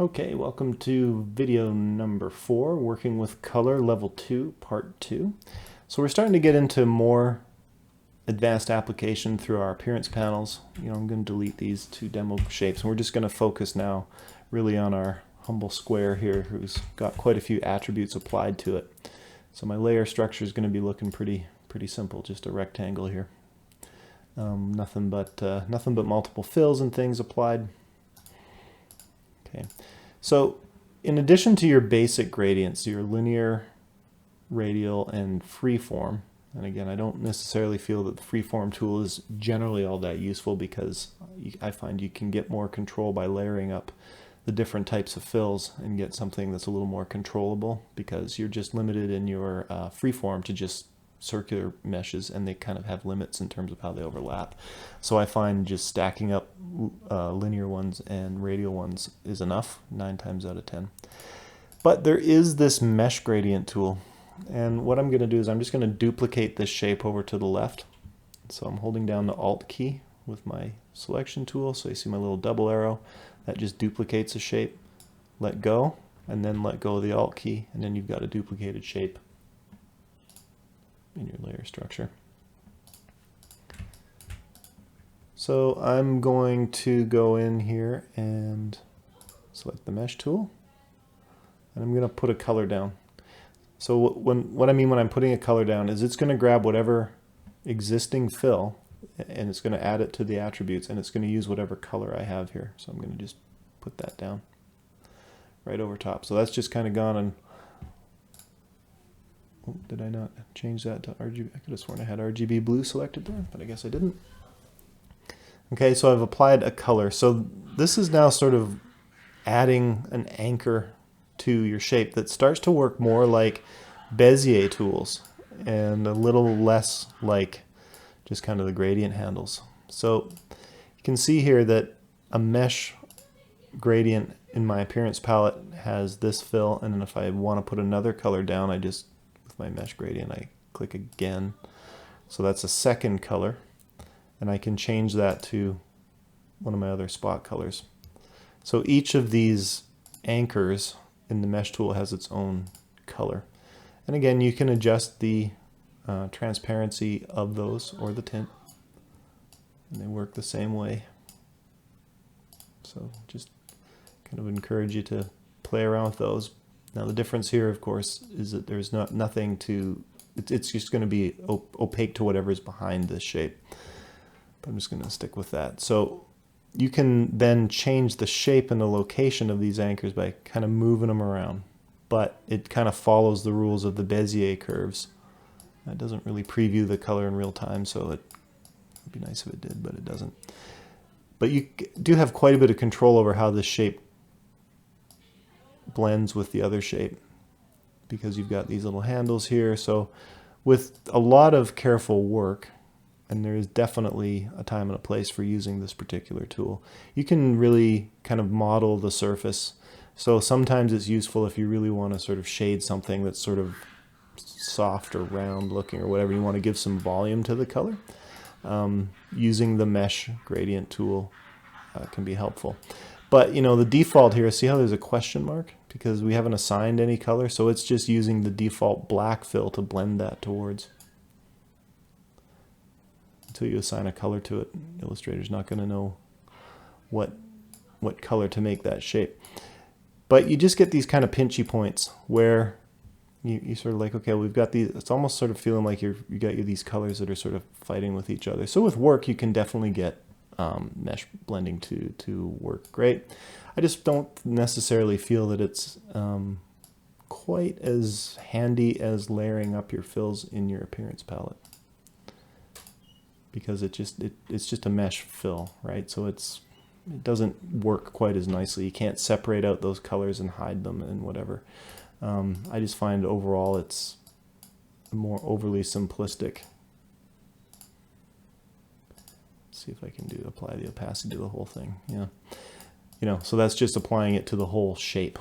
Okay, welcome to video number 4, working with color level 2, part 2. So we're starting to get into more advanced application through our appearance panels. I'm going to delete these two demo shapes, and we're just going to focus now really on our humble square here, who's got quite a few attributes applied to it. So my layer structure is going to be looking pretty simple, just a rectangle here. Nothing but multiple fills and things applied. Okay, so in addition to your basic gradients, your linear, radial, and freeform, and again, I don't necessarily feel that the freeform tool is generally all that useful because I find you can get more control by layering up the different types of fills and get something that's a little more controllable, because you're just limited in your freeform to just circular meshes, and they kind of have limits in terms of how they overlap. So I find just stacking up linear ones and radial ones is enough 9 times out of 10. But there is this mesh gradient tool, and what I'm going to do is I'm just going to duplicate this shape over to the left. So I'm holding down the Alt key with my selection tool, so you see my little double arrow that just duplicates a shape. Let go, and then let go of the Alt key, and then you've got a duplicated shape in your layer structure. So I'm going to go in here and select the mesh tool, and I'm going to put a color down. So what I mean when I'm putting a color down is it's going to grab whatever existing fill and it's going to add it to the attributes, and it's going to use whatever color I have here. So I'm going to just put that down right over top. So that's just kind of gone and did I not change that to RGB? I could have sworn I had RGB blue selected there, but I guess I didn't. Okay, so I've applied a color. So this is now sort of adding an anchor to your shape that starts to work more like Bezier tools and a little less like just kind of the gradient handles. So you can see here that a mesh gradient in my appearance palette has this fill, and then if I want to put another color down, I just my mesh gradient, I click again. So that's a second color, and I can change that to one of my other spot colors. So each of these anchors in the mesh tool has its own color. And again, you can adjust the transparency of those or the tint, and they work the same way. So just kind of encourage you to play around with those. Now the difference here, of course, is that there's nothing to, it's just going to be opaque to whatever is behind this shape. But I'm just going to stick with that. So you can then change the shape and the location of these anchors by kind of moving them around. But it kind of follows the rules of the Bezier curves. That doesn't really preview the color in real time, so it would be nice if it did, but it doesn't. But you do have quite a bit of control over how this shape blends with the other shape, because you've got these little handles here. So with a lot of careful work, and there is definitely a time and a place for using this particular tool, you can really kind of model the surface. So sometimes it's useful if you really want to sort of shade something that's sort of soft or round looking or whatever, you want to give some volume to the color. Using the mesh gradient tool can be helpful. But the default here, see how there's a question mark? Because we haven't assigned any color, so it's just using the default black fill to blend that towards. Until you assign a color to it, Illustrator's not going to know what color to make that shape. But you just get these kind of pinchy points where you sort of like, okay, we've got these, it's almost sort of feeling like you got these colors that are sort of fighting with each other. So with work, you can definitely get mesh blending to work great. I just don't necessarily feel that it's quite as handy as layering up your fills in your appearance palette, because it's just a mesh fill, right? So it doesn't work quite as nicely. You can't separate out those colors and hide them and whatever. I just find overall it's more overly simplistic. See if I can apply the opacity to the whole thing. Yeah, so that's just applying it to the whole shape.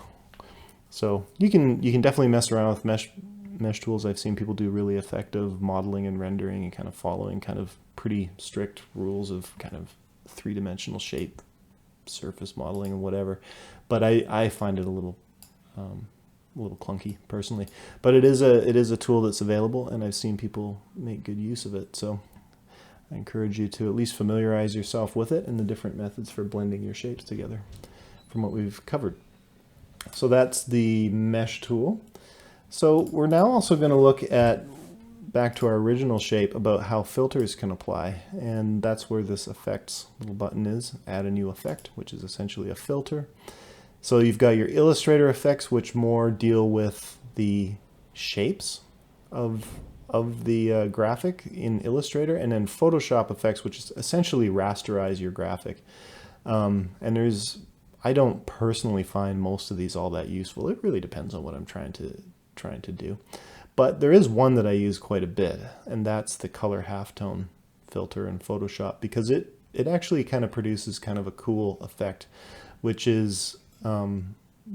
So you can definitely mess around with mesh tools. I've seen people do really effective modeling and rendering and kind of following kind of pretty strict rules of kind of three-dimensional shape surface modeling and whatever. But I find it a little clunky personally. But it is a tool that's available, and I've seen people make good use of it. So I encourage you to at least familiarize yourself with it and the different methods for blending your shapes together from what we've covered. So that's the mesh tool. So we're now also going to look at, back to our original shape, about how filters can apply, and that's where this effects little button is, add a new effect, which is essentially a filter. So you've got your Illustrator effects, which more deal with the shapes of the graphic in Illustrator, and then Photoshop effects, which is essentially rasterize your graphic. And I don't personally find most of these all that useful. It really depends on what I'm trying to do. But there is one that I use quite a bit, and that's the color halftone filter in Photoshop, because it actually kind of produces kind of a cool effect, which is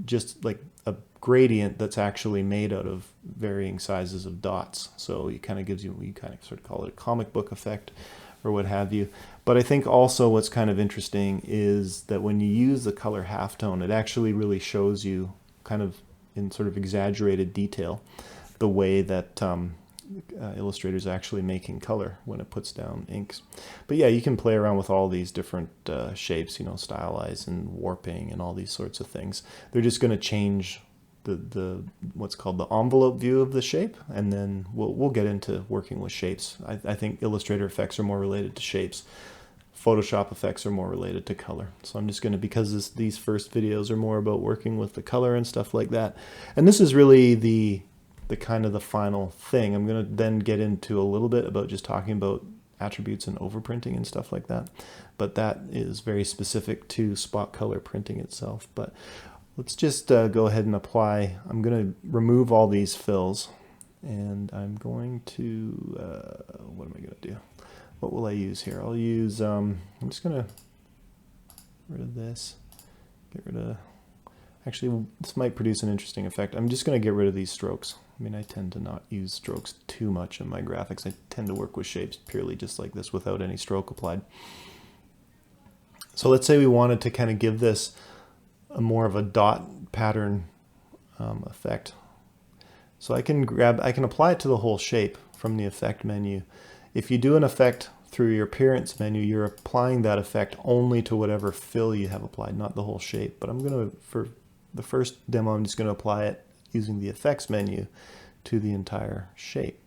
just like a gradient that's actually made out of varying sizes of dots. So it kind of gives you kind of sort of call it a comic book effect or what have you. But I think also what's kind of interesting is that when you use the color halftone, it actually really shows you kind of in sort of exaggerated detail the way that Illustrator is actually making color when it puts down inks. But yeah, you can play around with all these different shapes, you know, stylize and warping and all these sorts of things. They're just going to change the what's called the envelope view of the shape, and then we'll get into working with shapes. I think Illustrator effects are more related to shapes. Photoshop effects are more related to color. So I'm just going to, because these first videos are more about working with the color and stuff like that. And this is really the kind of the final thing. I'm going to then get into a little bit about just talking about attributes and overprinting and stuff like that. But that is very specific to spot color printing itself. But let's just go ahead and apply. I'm going to remove all these fills, and I'm going to, what am I going to do? What will I use here? I'll use, I'm just going to get rid of this, get rid of, actually this might produce an interesting effect. I'm just going to get rid of these strokes. I mean, I tend to not use strokes too much in my graphics. I tend to work with shapes purely just like this without any stroke applied. So let's say we wanted to kind of give this a more of a dot pattern effect. So I can apply it to the whole shape from the effect menu. If you do an effect through your appearance menu, you're applying that effect only to whatever fill you have applied, not the whole shape. But I'm going to, for the first demo, I'm just going to apply it using the effects menu to the entire shape.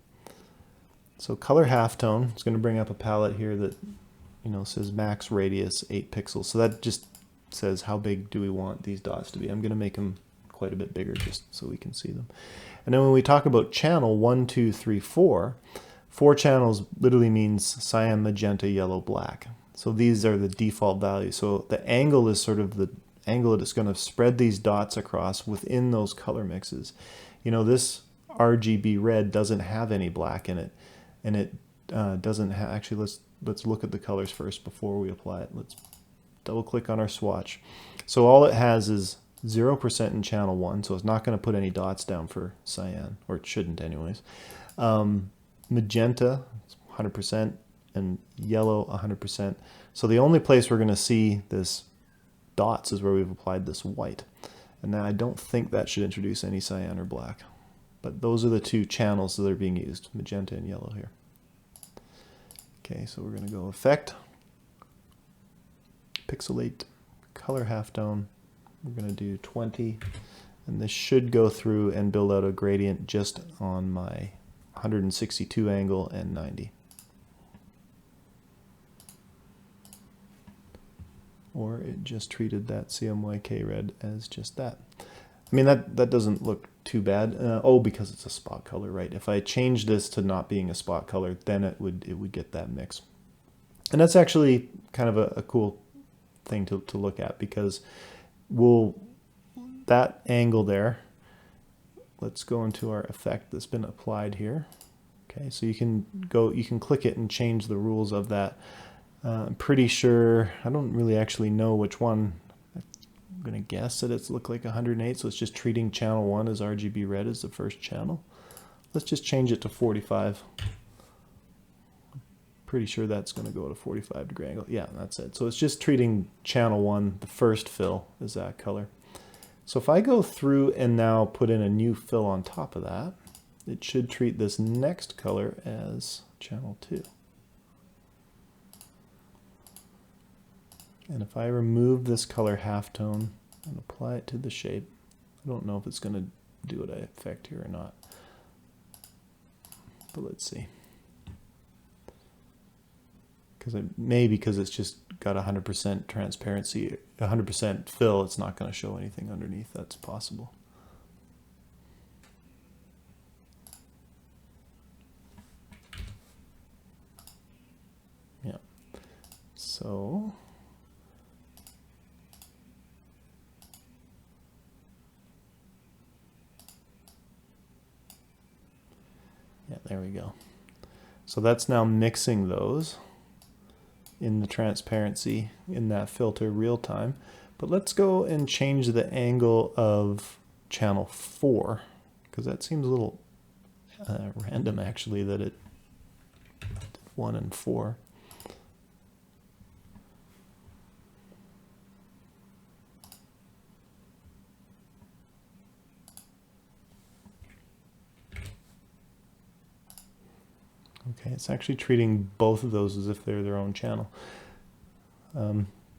So color halftone, it's going to bring up a palette here that, you know, says max radius 8 pixels. So that just says how big do we want these dots to be. I'm going to make them quite a bit bigger just so we can see them. And then when we talk about channel 1, 2, 3, 4, 4 channels literally means cyan, magenta, yellow, black. So these are the default values. So the angle is sort of the angle that is going to spread these dots across within those color mixes. You know, this RGB red doesn't have any black in it, and it doesn't have, actually let's look at the colors first before we apply it. Let's double click on our swatch. So all it has is 0% in channel 1, so it's not going to put any dots down for cyan, or it shouldn't anyways. Magenta, 100%, and yellow, 100%. So the only place we're going to see this dots is where we've applied this white. And now I don't think that should introduce any cyan or black. But those are the two channels that are being used, magenta and yellow here. Okay, so we're going to go Effect, Pixelate, Color Halftone. We're going to do 20. And this should go through and build out a gradient just on my 162 angle and 90. Or it just treated that CMYK red as just that. I mean, that doesn't look too bad. Oh, because it's a spot color, right? If I change this to not being a spot color, then it would get that mix. And that's actually kind of a cool thing to look at, because that angle there, let's go into our effect that's been applied here. Okay, so you can click it and change the rules of that. I'm pretty sure, I don't really actually know which one. I'm going to guess that it's look like 108, so it's just treating channel 1 as RGB red as the first channel. Let's just change it to 45. Pretty sure that's going to go at a 45-degree angle. Yeah, that's it. So it's just treating channel 1, the first fill, as that color. So if I go through and now put in a new fill on top of that, it should treat this next color as channel 2. And if I remove this color halftone and apply it to the shape, I don't know if it's going to do what I expect here or not. But let's see. Because it's just got 100% transparency, 100% fill, it's not going to show anything underneath. That's possible. Yeah. So yeah, there we go. So that's now mixing those in the transparency in that filter real time. But let's go and change the angle of channel 4, because that seems a little random actually that it did 1 and 4. Okay, it's actually treating both of those as if they're their own channel.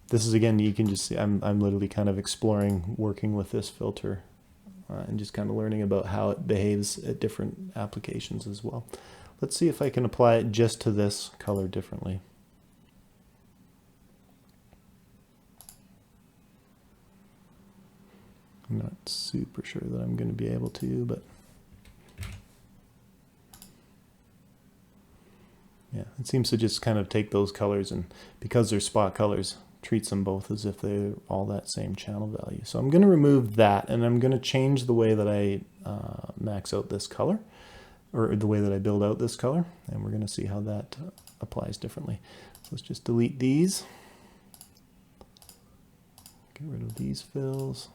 This is, again, you can just see I'm literally kind of exploring working with this filter and just kind of learning about how it behaves at different applications as well. Let's see if I can apply it just to this color differently. I'm not super sure that I'm going to be able to, but yeah, it seems to just kind of take those colors and, because they're spot colors, treats them both as if they're all that same channel value. So I'm going to remove that, and I'm going to change the way that I max out this color, or the way that I build out this color, and we're going to see how that applies differently. So let's just delete these. Get rid of these fills.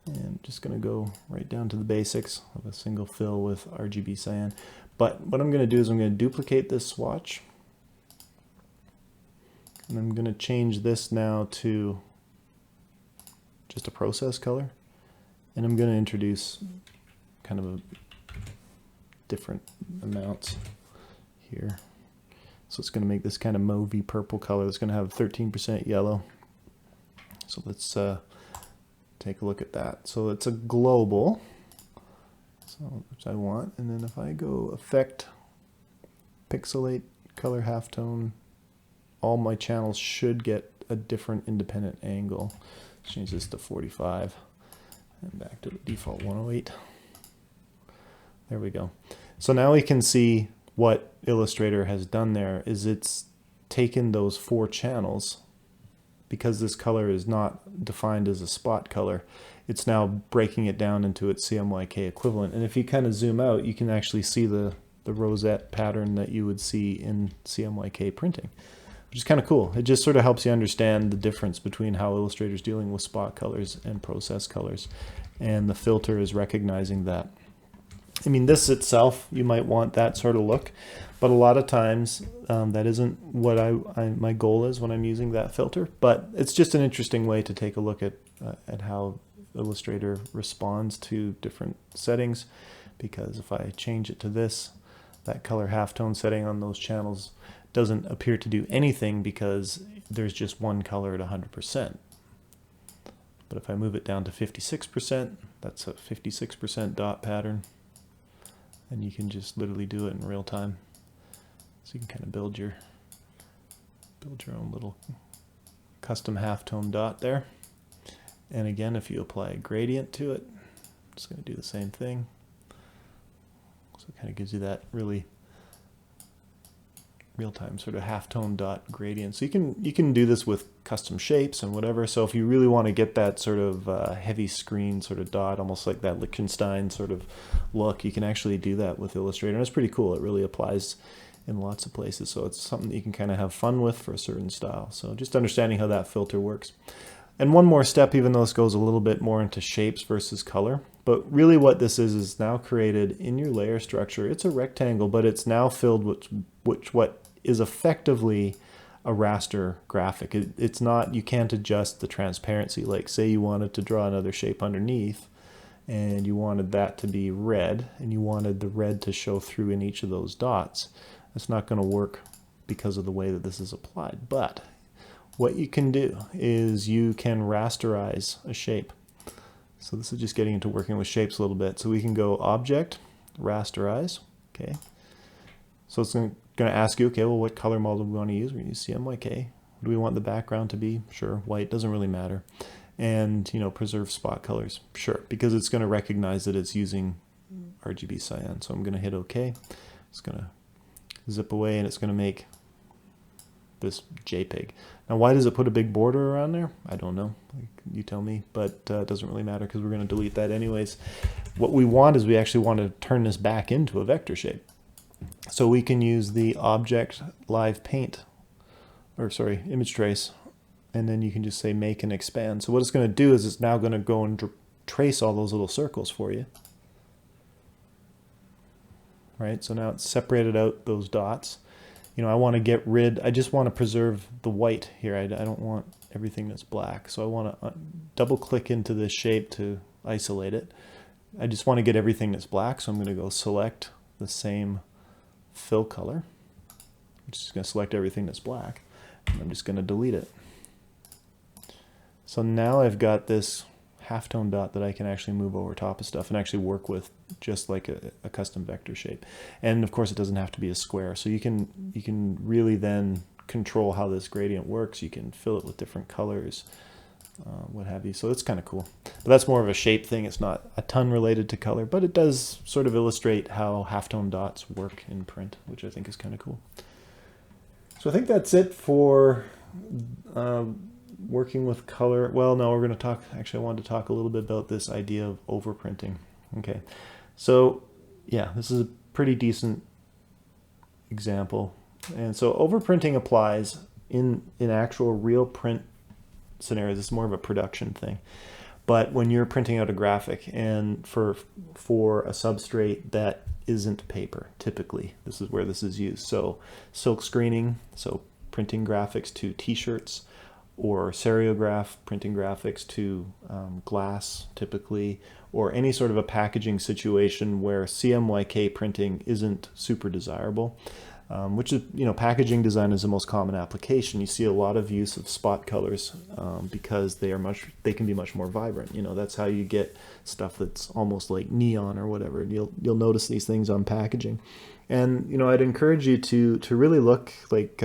And just going to go right down to the basics of a single fill with RGB cyan. But what I'm going to do is I'm going to duplicate this swatch. And I'm going to change this now to just a process color. And I'm going to introduce kind of a different amounts here. So it's going to make this kind of mauvey purple color. It's going to have 13% yellow. So let's take a look at that. So it's a global, so which I want, and then if I go effect, pixelate, color halftone, all my channels should get a different independent angle. Let's change this to 45 and back to the default 108. There we go. So now we can see what Illustrator has done there is it's taken those 4 channels. Because this color is not defined as a spot color, it's now breaking it down into its CMYK equivalent. And if you kind of zoom out, you can actually see the rosette pattern that you would see in CMYK printing, which is kind of cool. It just sort of helps you understand the difference between how Illustrator is dealing with spot colors and process colors. And the filter is recognizing that. I mean, this itself, you might want that sort of look, but a lot of times that isn't what my goal is when I'm using that filter. But it's just an interesting way to take a look at how Illustrator responds to different settings, because if I change it to this, that color halftone setting on those channels doesn't appear to do anything because there's just one color at 100%. But if I move it down to 56%, that's a 56% dot pattern. And you can just literally do it in real time. So you can kind of build your own little custom halftone dot there. And again, if you apply a gradient to it, it's going to do the same thing. So it kind of gives you that really real-time sort of halftone dot gradient. So you can do this with custom shapes and whatever. So if you really want to get that sort of heavy screen sort of dot, almost like that Liechtenstein sort of look, you can actually do that with Illustrator. And it's pretty cool. It really applies in lots of places. So it's something that you can kind of have fun with for a certain style. So just understanding how that filter works. And one more step, even though this goes a little bit more into shapes versus color, but really what this is now created in your layer structure. It's a rectangle, but it's now filled with what is effectively a raster graphic. It's not, you can't adjust the transparency. Like say you wanted to draw another shape underneath and you wanted that to be red and you wanted the red to show through in each of those dots. That's not going to work because of the way that this is applied. But what you can do is you can rasterize a shape. So this is just getting into working with shapes a little bit. So we can go Object, Rasterize. Okay. So it's going to ask you, okay, well, what color model do we want to use? We're going to use CMYK. Do we want the background to be? Sure. White, doesn't really matter. And, you know, preserve spot colors. Sure. Because it's going to recognize that it's using RGB cyan. So I'm going to hit OK. It's going to zip away and it's going to make this JPEG. Now, why does it put a big border around there? I don't know. You tell me, but it doesn't really matter because we're going to delete that anyways. What we want is we actually want to turn this back into a vector shape. So we can use the Object Live Paint, or sorry, Image Trace, and then you can just say make and expand. So what it's going to do is it's now going to go and trace all those little circles for you. Right, so now it's separated out those dots. You know, I want to get rid, I just want to preserve the white here. I don't want everything that's black. So I want to double click into this shape to isolate it. I just want to get everything that's black. So I'm going to go select the same fill color. I'm just going to select everything that's black. And I'm just going to delete it. So now I've got this halftone dot that I can actually move over top of stuff and actually work with just like a custom vector shape. And of course it doesn't have to be a square. So you can really then control how this gradient works. You can fill it with different colors, what have you. So it's kind of cool. But that's more of a shape thing. It's not a ton related to color, but it does sort of illustrate how halftone dots work in print, which I think is kind of cool. So I think that's it for working with color. Well, no, we're going to talk, actually I wanted to talk a little bit about this idea of overprinting. Okay, so yeah, this is a pretty decent example. And so overprinting applies in actual real print scenarios. It's more of a production thing. But when you're printing out a graphic and for a substrate that isn't paper, typically, this is where this is used. So silk screening, so printing graphics to t-shirts, or seriograph, printing graphics to glass typically, or any sort of a packaging situation where CMYK printing isn't super desirable, which is, you know, packaging design is the most common application. You see a lot of use of spot colors because they can be much more vibrant. You know, that's how you get stuff that's almost like neon or whatever. You'll notice these things on packaging. And, you know, I'd encourage you to really look like,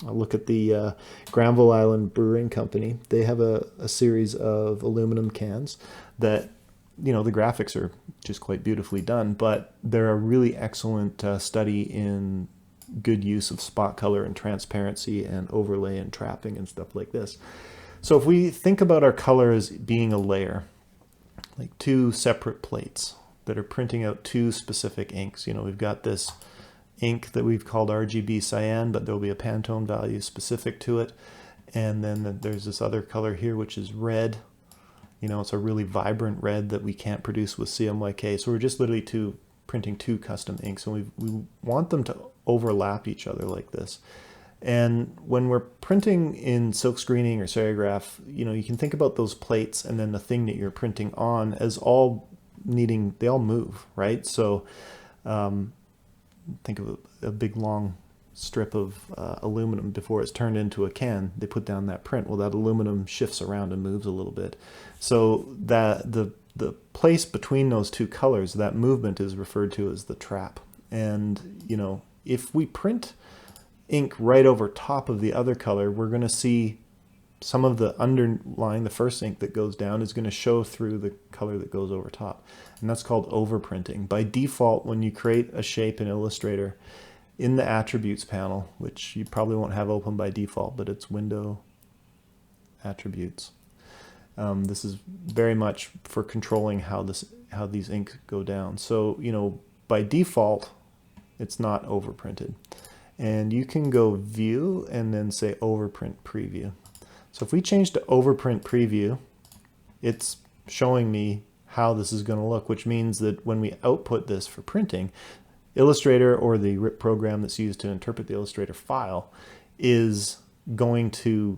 I'll look at the Granville Island Brewing Company. They have a series of aluminum cans that, you know, the graphics are just quite beautifully done, but they're a really excellent study in good use of spot color and transparency and overlay and trapping and stuff like this. So if we think about our color as being a layer, like two separate plates that are printing out two specific inks, you know, we've got this ink that we've called RGB cyan, but there'll be a Pantone value specific to it. And then there's this other color here, which is red. You know, it's a really vibrant red that we can't produce with CMYK. So we're just literally printing two custom inks, and we want them to overlap each other like this. And when we're printing in silk screening or serigraph, you know, you can think about those plates and then the thing that you're printing on as all needing, they all move, right? So think of a big long strip of aluminum before it's turned into a can. They put down that print. Well, that aluminum shifts around and moves a little bit. So that the place between those two colors, that movement is referred to as the trap. And, you know, if we print ink right over top of the other color, we're going to see some of the underlying, the first ink that goes down is going to show through the color that goes over top. And that's called overprinting. By default, when you create a shape in Illustrator, in the attributes panel, which you probably won't have open by default, but it's window attributes. This is very much for controlling how these inks go down. So, you know, by default, it's not overprinted. And you can go view and then say overprint preview. So if we change to overprint preview, it's showing me how this is going to look, which means that when we output this for printing, Illustrator, or the RIP program that's used to interpret the Illustrator file, is going to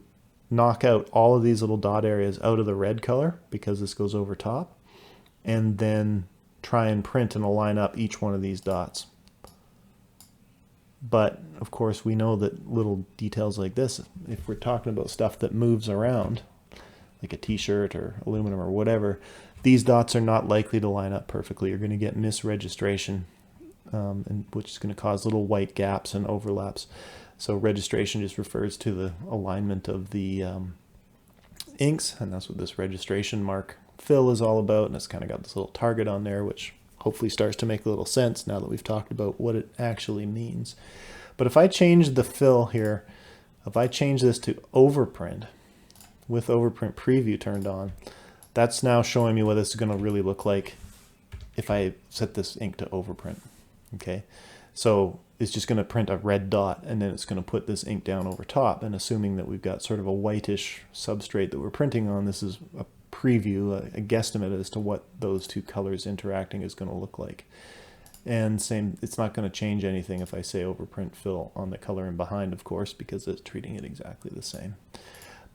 knock out all of these little dot areas out of the red color because this goes over top, and then try and print and align up each one of these dots. But of course we know that little details like this, if we're talking about stuff that moves around, like a t-shirt or aluminum or whatever, these dots are not likely to line up perfectly. You're going to get misregistration, which is going to cause little white gaps and overlaps. So registration just refers to the alignment of the inks, and that's what this registration mark fill is all about. And it's kind of got this little target on there, which hopefully starts to make a little sense now that we've talked about what it actually means. But if I change the fill here, if I change this to overprint with overprint preview turned on, that's now showing me what this is going to really look like if I set this ink to overprint. Okay, so it's just going to print a red dot, and then it's going to put this ink down over top, and assuming that we've got sort of a whitish substrate that we're printing on, this is a preview, a guesstimate as to what those two colors interacting is going to look like. And same, it's not going to change anything if I say overprint fill on the color in behind, of course, because it's treating it exactly the same.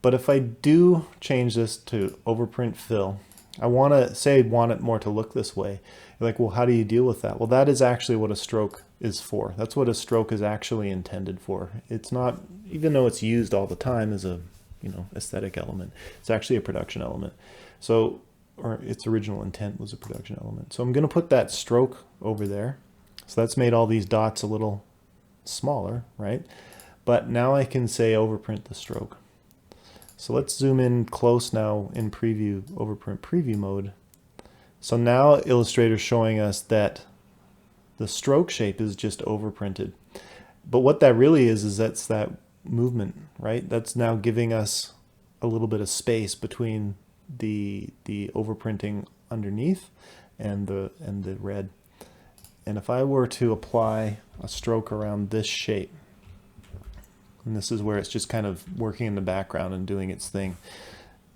But if I do change this to overprint fill, I want it more to look this way. You're like, well, how do you deal with that? Well, that is actually what a stroke is for. That's what a stroke is actually intended for. It's not, even though it's used all the time as a, aesthetic element, it's actually a production element. So, or its original intent was a production element. So I'm going to put that stroke over there. So that's made all these dots a little smaller, right? But now I can say overprint the stroke. So let's zoom in close now in preview, overprint preview mode. So now Illustrator's showing us that the stroke shape is just overprinted. But what that really is that's that movement, right? That's now giving us a little bit of space between the overprinting underneath and the red. And if I were to apply a stroke around this shape, and this is where it's just kind of working in the background and doing its thing.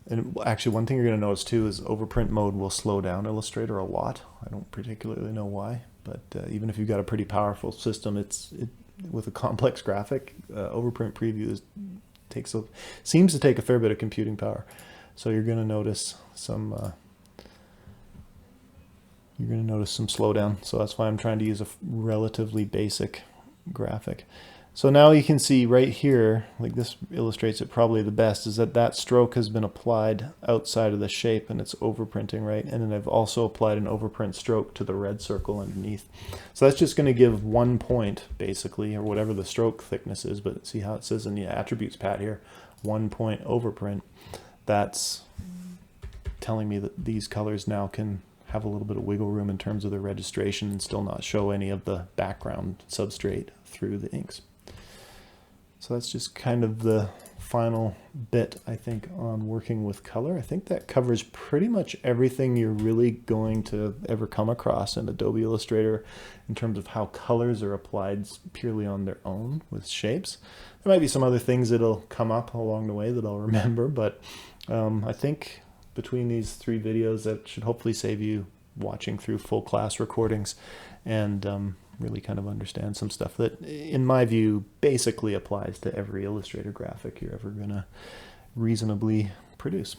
And actually, one thing you're going to notice too is overprint mode will slow down Illustrator a lot. I don't particularly know why, but even if you've got a pretty powerful system, with a complex graphic, overprint preview seems to take a fair bit of computing power. So you're going to notice some slowdown. So that's why I'm trying to use a relatively basic graphic. So now you can see right here, like this illustrates it probably the best, is that stroke has been applied outside of the shape and it's overprinting, right? And then I've also applied an overprint stroke to the red circle underneath. So that's just going to give 1 point basically, or whatever the stroke thickness is, but see how it says in the attributes pad here, 1 point overprint. That's telling me that these colors now can have a little bit of wiggle room in terms of the registration and still not show any of the background substrate through the inks. So that's just kind of the final bit, I think, on working with color. I think that covers pretty much everything you're really going to ever come across in Adobe Illustrator in terms of how colors are applied purely on their own with shapes. There might be some other things that'll come up along the way that I'll remember, but I think between these 3 videos that should hopefully save you watching through full class recordings and really kind of understand some stuff that, in my view, basically applies to every Illustrator graphic you're ever going to reasonably produce.